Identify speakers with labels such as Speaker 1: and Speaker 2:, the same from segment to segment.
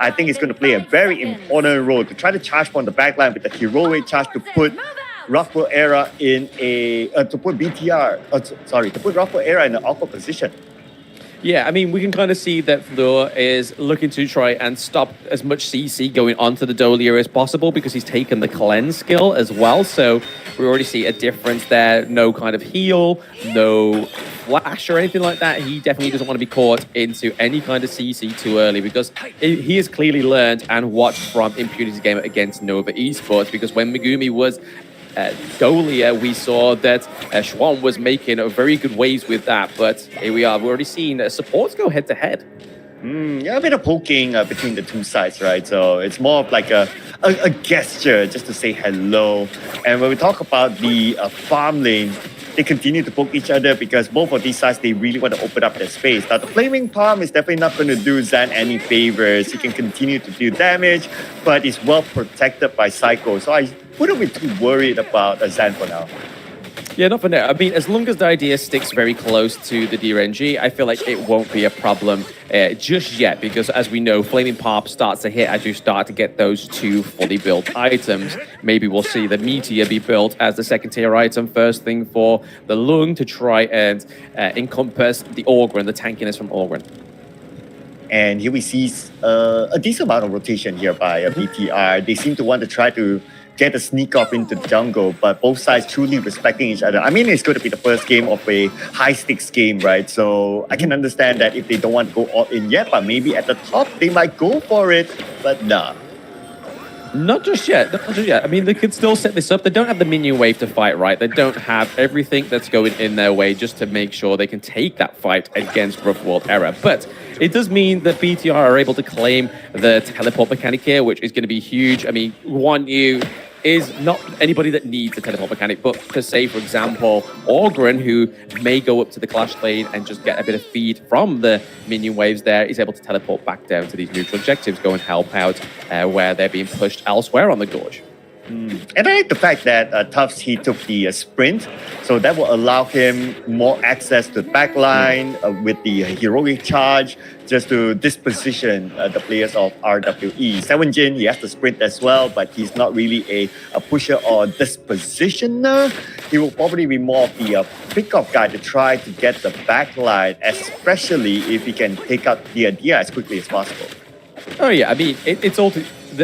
Speaker 1: I think it's going to play a very important role to try to charge from the backline with the heroic charge to put Ruffle Era in a to put BTR. To put Ruffle Era in an awkward position.
Speaker 2: Yeah, I mean, we can kind of see that Fleur is looking to try and stop as much CC going onto the Dolia as possible because he's taken the cleanse skill as well. So we already see a difference there. No kind of heal, no flash or anything like that. He definitely doesn't want to be caught into any kind of CC too early because he has clearly learned and watched from Impunity's game against Nova Esports, because when Megumi was Dolia, we saw that Schwan was making very good waves with that, but here we are. We've already seen supports go head-to-head.
Speaker 1: Yeah, a bit of poking between the two sides, right? So it's more of like a gesture just to say hello. And when we talk about the farm lane, they continue to poke each other because both of these sides, they really want to open up their space. Now, the Flaming Palm is definitely not going to do Zan any favors. He can continue to do damage, but is well protected by Psycho. So I wouldn't be too worried about Zan for now.
Speaker 2: Yeah, not for now. I mean, as long as the idea sticks very close to the DRNG, I feel like it won't be a problem just yet, because as we know, Flaming Pop starts to hit as you start to get those two fully built items. Maybe we'll see the Meteor be built as the second tier item first thing for the Lung to try and encompass the Orgren, the tankiness from Orgren.
Speaker 1: And here we see a decent amount of rotation here by BTR. They seem to want to try to get a sneak off into the jungle, but both sides truly respecting each other. I mean, it's going to be the first game of a high-stakes game, right? So I can understand that if they don't want to go all in yet, but maybe at the top, they might go for it, but nah.
Speaker 2: Not just yet. Not just yet. I mean, they could still set this up. They don't have the minion wave to fight, right? They don't have everything that's going in their way just to make sure they can take that fight against Rough World Era. But it does mean that BTR are able to claim the teleport mechanic here, which is going to be huge. I mean, Guan is not anybody that needs a teleport mechanic, but to say, for example, Orgren, who may go up to the clash lane and just get a bit of feed from the minion waves there, is able to teleport back down to these neutral objectives, go and help out where they're being pushed elsewhere on the Gorge.
Speaker 1: And I like the fact that Tufts, he took the sprint, so that will allow him more access to the backline with the heroic charge, just to disposition the players of RWE. 7jin, he has the sprint as well, but he's not really a pusher or dispositioner. He will probably be more of the pick-up guy to try to get the backline, especially if he can take out the idea as quickly as possible.
Speaker 2: Oh yeah, I mean, it's all...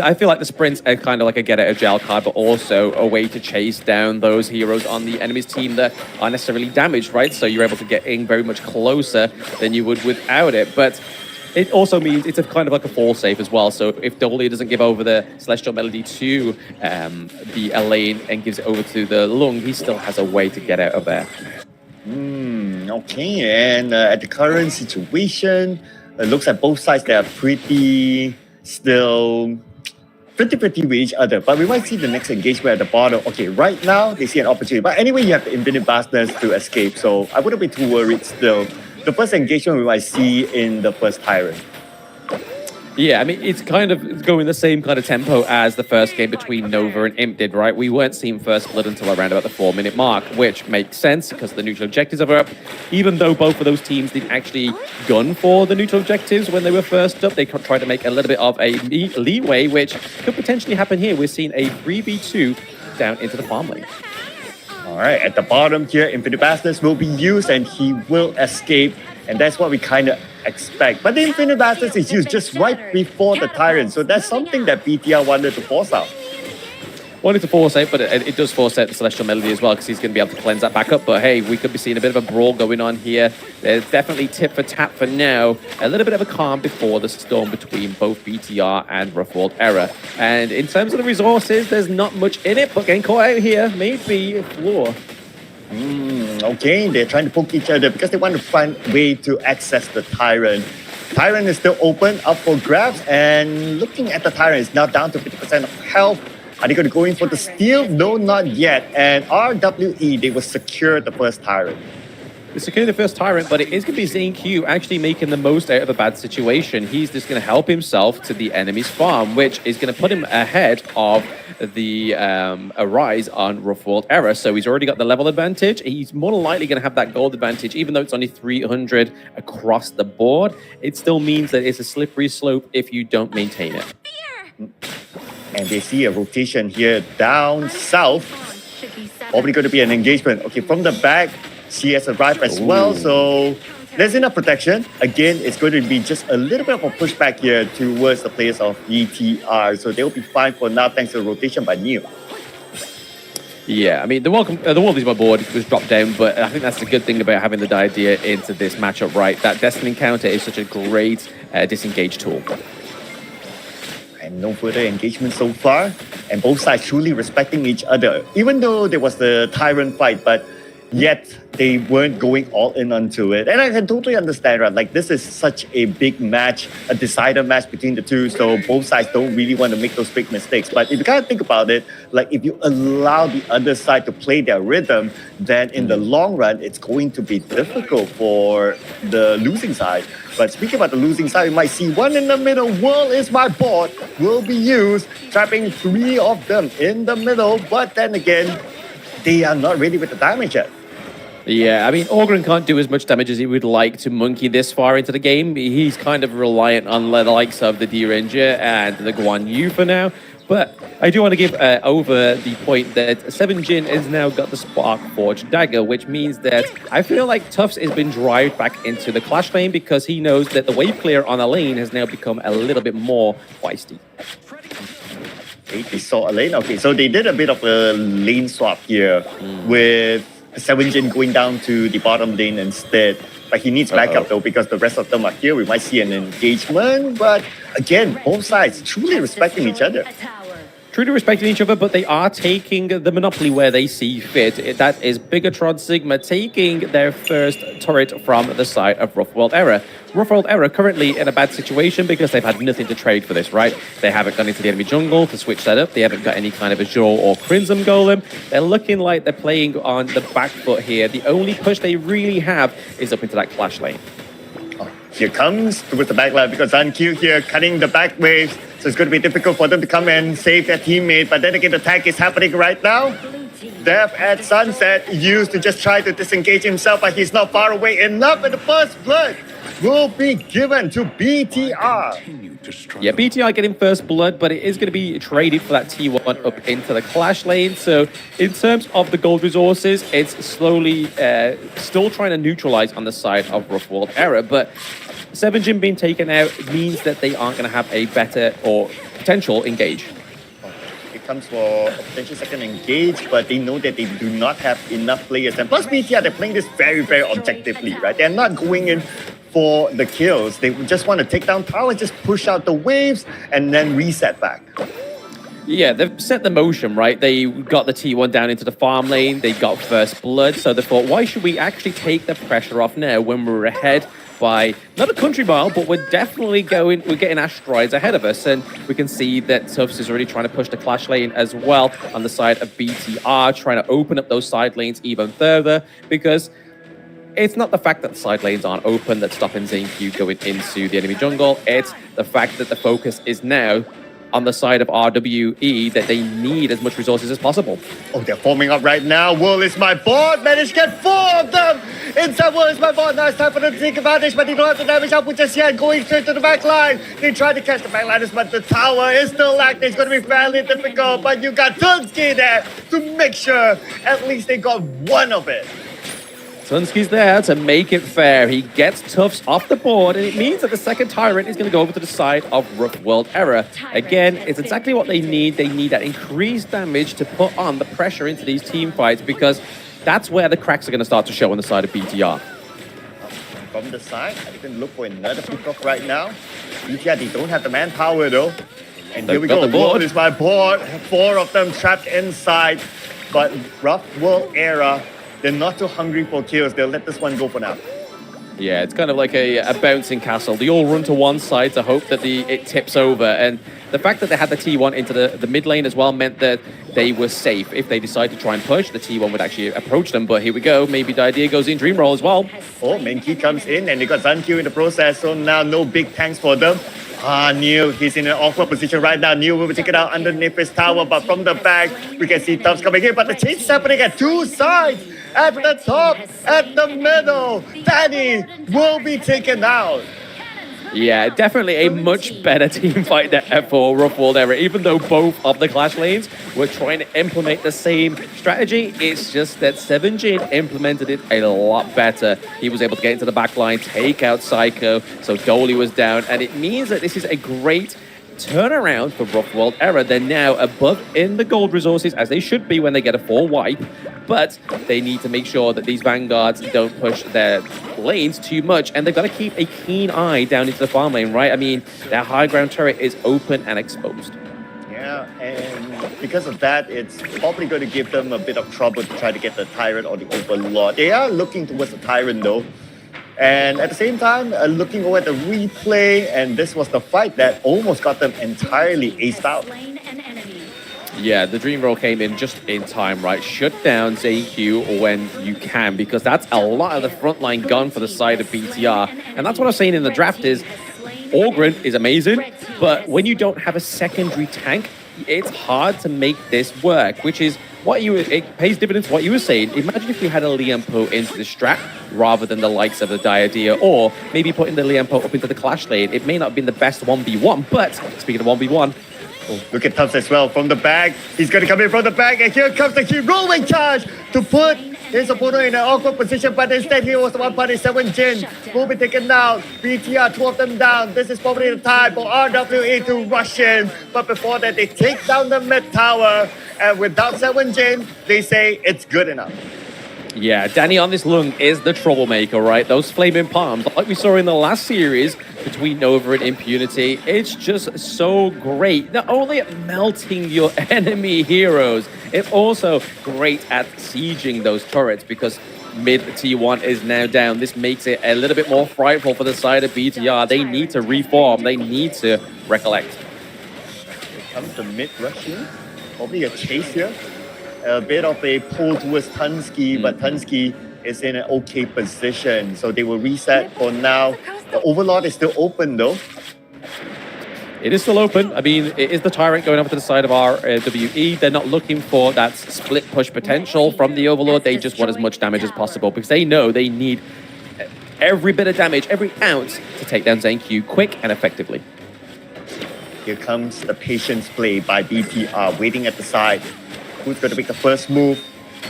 Speaker 2: I feel like the sprints are kind of like a get-out-of-jail card, but also a way to chase down those heroes on the enemy's team that aren't necessarily damaged, right? So you're able to get in very much closer than you would without it. But it also means it's a kind of like a fall safe as well. So if Dolia doesn't give over the Celestial Melody to the Elaine and gives it over to the Lung, he still has a way to get out of there.
Speaker 1: Okay, and at the current situation, it looks like both sides, they are pretty 50-50 with each other, but we might see the next engagement at the bottom. Okay, right now they see an opportunity, but anyway, you have the Infinite Bastards to escape, so I wouldn't be too worried still. The first engagement we might see in the first Tyrant.
Speaker 2: Yeah, I mean, it's kind of going the same kind of tempo as the first game between Nova and Imp did, right? We weren't seeing First Blood until around about the 4-minute mark, which makes sense because the neutral objectives are up. Even though both of those teams didn't actually gun for the neutral objectives when they were first up, they tried to make a little bit of a leeway, which could potentially happen here. We're seeing a 3v2 down into the farm lane.
Speaker 1: All right, at the bottom here, Infinite Bastards will be used and he will escape. And that's what we kind of expect. But the Infinite Bastards is used just right before the Tyrant. So that's something that BTR wanted to force out.
Speaker 2: Wanted to force it, but it does force out the Celestial Melody as well, because he's going to be able to cleanse that back up. But hey, we could be seeing a bit of a brawl going on here. There's definitely tit for tat for now. A little bit of a calm before the storm between both BTR and Rough World Era. And in terms of the resources, there's not much in it, but getting caught out here may be a flaw.
Speaker 1: Okay, they're trying to poke each other because they want to find a way to access the Tyrant. Tyrant is still open, up for grabs, and looking at the Tyrant, is now down to 50% of health. Are they going to go in for the steal? No, not yet. And RWE, they will secure the first Tyrant.
Speaker 2: securing the first Tyrant, but it is going to be ZaneQ actually making the most out of a bad situation. He's just going to help himself to the enemy's farm, which is going to put him ahead of the Arise on Rough World Era. So he's already got the level advantage. He's more than likely going to have that gold advantage, even though it's only 300 across the board. It still means that it's a slippery slope if you don't maintain it.
Speaker 1: And they see a rotation here down south. Probably going to be an engagement. Okay, from the back, she has arrived as well. So there's enough protection. Again, it's going to be just a little bit of a pushback here towards the players of BTR. So they'll be fine for now thanks to the rotation by Neo.
Speaker 2: Yeah, I mean, the World is my board was dropped down, but I think that's the good thing about having the idea into this matchup, right? That Destiny counter is such a great disengage tool.
Speaker 1: And no further engagement so far. And both sides truly respecting each other. Even though there was the Tyrant fight, but yet they weren't going all in onto it. And I can totally understand, right? Like, this is such a big match, a decider match between the two. So both sides don't really want to make those big mistakes. But if you kind of think about it, like, if you allow the other side to play their rhythm, then in the long run, it's going to be difficult for the losing side. But speaking about the losing side, you might see one in the middle. World is my board will be used, trapping 3 of them in the middle. But then again, they are not ready with the damage yet.
Speaker 2: Yeah, I mean, Orgren can't do as much damage as he would like to Monkey this far into the game. He's kind of reliant on the likes of the D-Ranger and the Guan Yu for now. But I do want to give over the point that 7 Jin has now got the Spark Forge Dagger, which means that I feel like Tufts has been driven back into the Clash lane because he knows that the wave clear on a lane has now become a little bit more feisty.
Speaker 1: They saw a lane. Okay, so they did a bit of a lane swap here with 7 Jin going down to the bottom lane instead. But he needs backup though because the rest of them are here. We might see an engagement, but again, both sides truly respecting each other.
Speaker 2: Truly respecting each other, but they are taking the monopoly where they see fit. That is Bigatron Sigma taking their first turret from the side of Rough World Era. Rough World Era currently in a bad situation because they've had nothing to trade for this, right? They haven't gone into the enemy jungle to switch that up. They haven't got any kind of Azure or Crimson Golem. They're looking like they're playing on the back foot here. The only push they really have is up into that Clash lane.
Speaker 1: Here comes with the backline because ZaneQ here cutting the back waves. So it's going to be difficult for them to come and save their teammate. But then again, the tag is happening right now. Death at Sunset used to just try to disengage himself, but he's not far away enough. And the first blood will be given to BTR.
Speaker 2: Yeah, BTR getting first blood, but it is going to be traded for that T1 up into the Clash lane. So in terms of the gold resources, it's slowly still trying to neutralize on the side of Rough World Era. But 7 Jin being taken out means that they aren't going to have a better or potential engage.
Speaker 1: It comes for a potential second engage, but they know that they do not have enough players. And plus BTR, they're playing this very, very objectively, right? They're not going in for the kills. They just want to take down towers, just push out the waves, and then reset back.
Speaker 2: Yeah, they've set the motion, right? They got the T1 down into the farm lane. They got first blood. So they thought, why should we actually take the pressure off now when we're ahead by not a country mile, but we're definitely getting asteroids ahead of us. And we can see that Tufts is already trying to push the Clash lane as well on the side of BTR, trying to open up those side lanes even further because it's not the fact that the side lanes aren't open that's stopping ZaneQ going into the enemy jungle. It's the fact that the focus is now on the side of RWE that they need as much resources as possible.
Speaker 1: Oh, they're forming up right now. World is my board. Managed to get 4 of them. Inside World is my board. Now it's time for them to take advantage, but they don't have the damage output just yet. Going straight to the back line. They tried to catch the back liners, but the tower is still active. It's going to be fairly difficult, but you got Tunsky there to make sure at least they got one of it.
Speaker 2: Tunsky's there to make it fair. He gets Tufts off the board, and it means that the second Tyrant is going to go over to the side of Rough World Era. Again, it's exactly what they need. They need that increased damage to put on the pressure into these team fights because that's where the cracks are going to start to show on the side of BTR.
Speaker 1: From the side, I can look for another pick-off right now. BTR, they don't have the manpower though. And here we go. World is my board. 4 of them trapped inside. But Rough World Era, they're not too hungry for kills. They'll let this one go for now.
Speaker 2: Yeah, it's kind of like a bouncing castle. They all run to one side to hope that it tips over. And the fact that they had the T1 into the mid lane as well meant that they were safe. If they decide to try and push, the T1 would actually approach them. But here we go. Maybe the idea goes in Dream Roll as well.
Speaker 1: Oh, Menki comes in and they got Zankyu in the process. So now no big tanks for them. Neil, he's in an awkward position right now. Neil will be taken out underneath his tower, but from the back, we can see Tubbs coming in. But the change is happening at two sides. At the top, at the middle, Danny will be taken out.
Speaker 2: Yeah, definitely a much better team fight for Rough World Era. Even though both of the Clash lanes were trying to implement the same strategy, it's just that 7jin implemented it a lot better. He was able to get into the back line, take out Psycho, so Dolly was down, and it means that this is a great turnaround for Rough World Era. They're now above in the gold resources, as they should be when they get a 4 wipe, but they need to make sure that these Vanguards don't push their lanes too much, and they've got to keep a keen eye down into the farm lane, right? I mean, their high ground turret is open and exposed.
Speaker 1: Yeah, and because of that, it's probably going to give them a bit of trouble to try to get the Tyrant or the Overlord. They are looking towards the Tyrant though. And at the same time, looking over at the replay, and this was the fight that almost got them entirely aced out.
Speaker 2: Yeah, the Dream Roll came in just in time, right? Shut down ZQ when you can, because that's a lot of the frontline gone for the side of BTR. And that's what I was saying in the draft is, Orgren is amazing, but when you don't have a secondary tank, it's hard to make this work, which is it pays dividends what you were saying. Imagine if we had a Liampo into the strat rather than the likes of the Diadea, or maybe putting the Liampo up into the Clash lane. It may not have been the best 1v1, but speaking of 1v1,
Speaker 1: look at Tubbs as well from the back. He's going to come in from the back, and here comes the heroic charge to put his opponent in an awkward position, but instead he was the one punishing 7jin. Will be taken down. BTR, 2 of them down. This is probably the time for RWE to rush in. But before that, they take down the mid tower, and without 7jin, they say it's good enough.
Speaker 2: Yeah, Danny on this lung is the troublemaker, right? Those flaming palms, like we saw in the last series between Nova and Impunity, it's just so great. Not only at melting your enemy heroes, it's also great at sieging those turrets, because mid T1 is now down. This makes it a little bit more frightful for the side of BTR. They need to reform. They need to recollect.
Speaker 1: Here comes the mid rushing. Probably a chase here. A bit of a pull towards Tunsky, but Tunsky is in an okay position. So they will reset for now. The Overlord is still open though.
Speaker 2: It is still open. I mean, it is the Tyrant going over to the side of RWE. They're not looking for that split push potential from the Overlord. They just want as much damage as possible, because they know they need every bit of damage, every ounce, to take down ZenQ quick and effectively.
Speaker 1: Here comes the patience play by BTR, waiting at the side. Who's going to make the first move?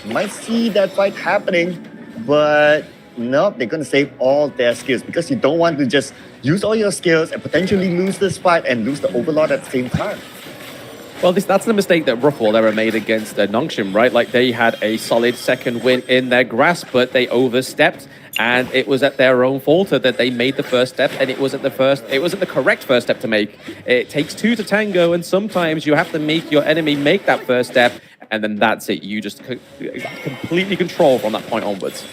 Speaker 1: Might see that fight happening, but no, they're going to save all their skills, because you don't want to just use all your skills and potentially lose this fight and lose the Overlord at the same time.
Speaker 2: Well, that's the mistake that Rough World Era made against Nongshim, right? Like, they had a solid second win in their grasp, but they overstepped, and it was at their own fault that they made the first step, and it wasn't the correct first step to make. It takes 2 to tango, and sometimes you have to make your enemy make that first step, and then that's it. You just completely control from that point onwards.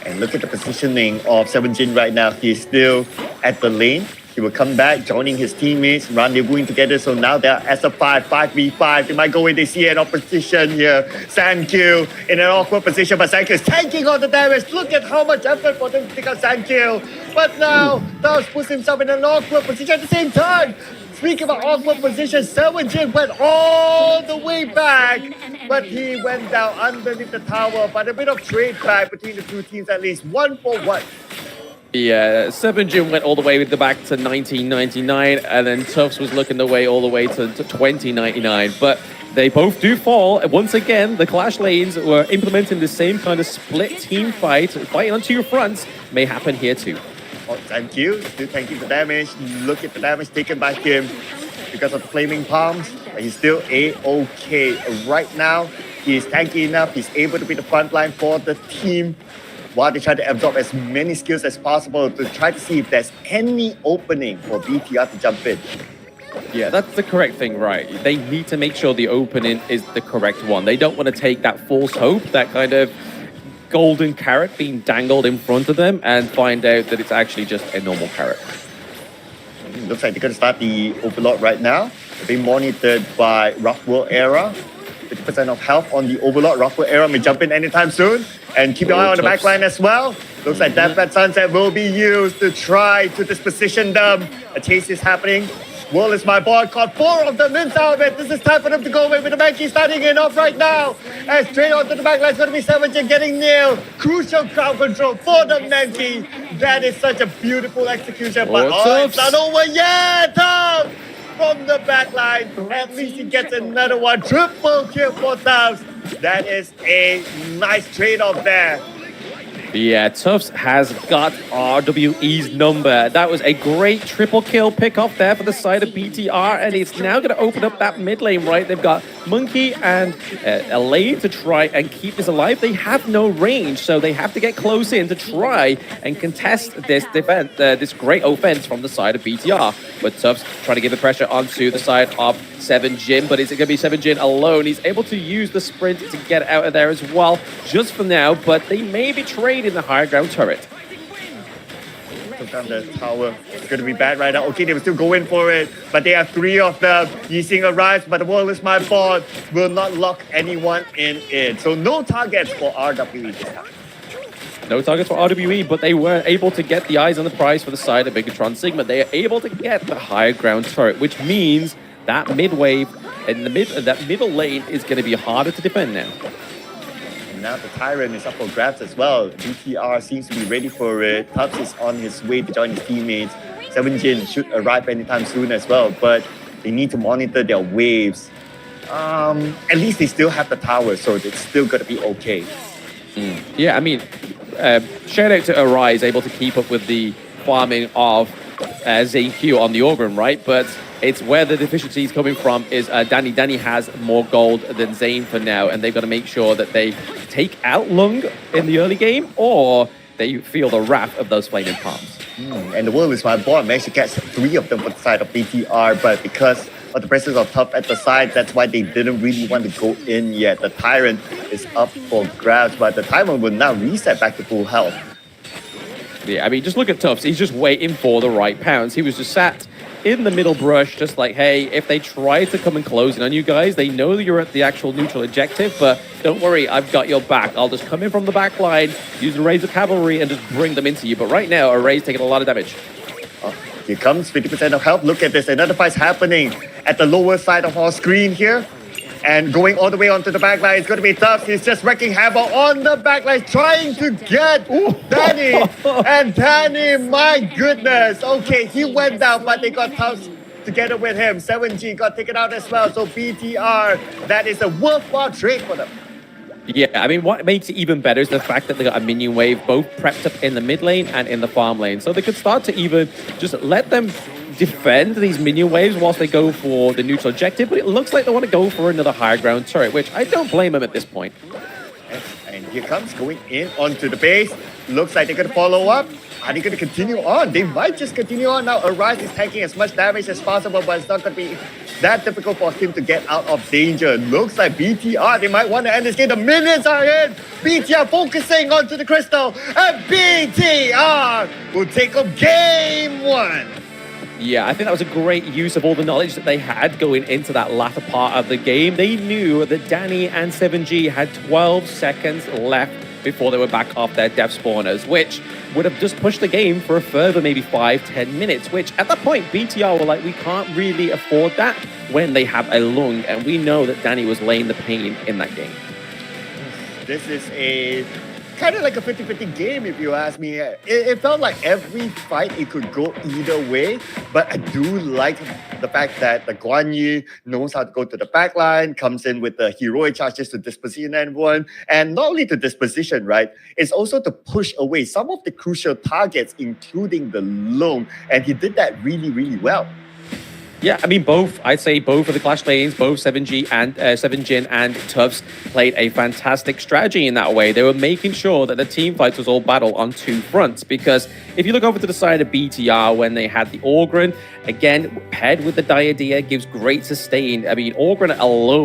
Speaker 1: And look at the positioning of 7jin right now. He's still at the lane. He will come back, joining his teammates, rendezvousing together. So now they're as a 5v5. They might go in, they see an opposition here. Sandkill in an awkward position, but Sandkill is tanking all the damage. Look at how much effort for them to take out Sandkill. But now, Taos puts himself in an awkward position at the same time. Speaking of awkward position, 7jin went all the way back, but he went down underneath the tower. But a bit of trade back between the two teams, at least 1-for-1.
Speaker 2: Yeah, 7jin went all the way with the back to 1999, and then Tufts was looking the way all the way to 2099. But they both do fall. Once again, the Clash lanes were implementing the same kind of split team fight. Fighting on 2 fronts may happen here too.
Speaker 1: Oh, thank you. Still tanking the damage. Look at the damage taken by him because of the flaming palms. But he's still A-OK. Right now, he is tanky enough. He's able to be the front line for the team, while they try to absorb as many skills as possible to try to see if there's any opening for BTR to jump in.
Speaker 2: Yeah, that's the correct thing, right? They need to make sure the opening is the correct one. They don't want to take that false hope, that kind of golden carrot being dangled in front of them and find out that it's actually just a normal carrot.
Speaker 1: Looks like they're going to start the Overlord right now. They're being monitored by Rough World Era. 50% of health on the Overlord. Rough World Era may jump in anytime soon. And keep your eye on the back line as well. Looks like Deathbed Sunset will be used to try to disposition them. A chase is happening. World is my board. Caught 4 of them inside of it. This is time for them to go away with the Mankey starting it off right now. And straight onto the back line is going to be Savage getting nailed. Crucial crowd control for the Mankey. That is such a beautiful execution. But it's not over yet. From the back line. At least he gets another one. Triple kill for Tufts. That is a nice trade-off there.
Speaker 2: Yeah, Tufts has got RWE's number. That was a great triple kill pick off there for the side of BTR, and it's now going to open up that mid lane, right? They've got Monkey and Elaine to try and keep this alive. They have no range, so they have to get close in to try and contest this defense, this great offense from the side of BTR. But Tufts trying to give the pressure onto the side of Seven Jin, but is it going to be Seven Jin alone? He's able to use the sprint to get out of there as well, just for now, but they may be trading the higher ground turret.
Speaker 1: Took down the tower. It's going to be bad right now. Okay, they will still go in for it, but they have 3 of them. Yixing arrives, but the world is my board. Will not lock anyone in it. So no targets for RWE this time.
Speaker 2: No targets for RWE, but they were able to get the eyes on the prize for the side of Bigatron Sigma. They are able to get the higher ground turret, which means that mid wave in the that middle lane is going to be harder to defend now.
Speaker 1: And now the Tyrant is up for grabs as well. BTR seems to be ready for it. Tufts is on his way to join his teammates. Seven Jin should arrive anytime soon as well, but they need to monitor their waves. At least they still have the tower, so it's still going to be okay.
Speaker 2: Yeah, I mean, shout out to Arise, able to keep up with the farming of ZQ on the Organ, right? But it's where the deficiency is coming from is Danny. Danny has more gold than Zane for now, and they've got to make sure that they take out Lung in the early game, or they feel the wrath of those flaming palms.
Speaker 1: And the world is my board managed to catch 3 of them for the side of BTR, but because of the presence of Tough at the side, that's why they didn't really want to go in yet. The Tyrant is up for grabs, but the Tyrant will now reset back to full health.
Speaker 2: Yeah, I mean, just look at Tufts. He's just waiting for the right pounds. He was just sat in the middle brush, just like, hey, if they try to come and close in on you guys, they know that you're at the actual neutral objective, but don't worry, I've got your back. I'll just come in from the back line, use the Razor Cavalry, and just bring them into you. But right now, Array's taking a lot of damage.
Speaker 1: Here comes 50% of health. Look at this. Another fight's happening at the lower side of our screen here. And going all the way onto the backline, it's going to be tough. He's just wrecking havoc on the backline, trying to get Danny. And Danny, my goodness. Okay, he went down, but they got tough together with him. 7G got taken out as well. So BTR, that is a worthwhile trade for them.
Speaker 2: Yeah, I mean, what makes it even better is the fact that they got a minion wave both prepped up in the mid lane and in the farm lane. So they could start to even just let them defend these minion waves whilst they go for the neutral objective, but it looks like they want to go for another higher ground turret, which I don't blame them at this point.
Speaker 1: And here comes going in onto the base. Looks like they're going to follow up. Are they going to continue on? They might just continue on now. Arise is taking as much damage as possible, but it's not going to be that difficult for him to get out of danger. Looks like BTR, they might want to end this game. The minions are in. BTR focusing onto the crystal. And BTR will take up game 1.
Speaker 2: Yeah, I think that was a great use of all the knowledge that they had going into that latter part of the game. They knew that Danny and 7G had 12 seconds left before they were back off their death spawners, which would have just pushed the game for a further maybe 5-10 minutes, which at that point, BTR were like, we can't really afford that when they have a Lung, and we know that Danny was laying the pain in that game.
Speaker 1: This is a kind of like a 50-50 game, if you ask me. It felt like every fight, it could go either way, but I do like the fact that the Guan Yu knows how to go to the back line, comes in with the heroic charges to disposition everyone, and not only to disposition, right, it's also to push away some of the crucial targets, including the Lung, and he did that really, really well.
Speaker 2: Yeah, I mean, I'd say both of the Clash lanes, both 7G and 7Jin and Tufts played a fantastic strategy in that way. They were making sure that the team fights was all battle on 2 fronts, because if you look over to the side of BTR when they had the Orgren, again, paired with the Diadea, gives great sustain. I mean, Orgren alone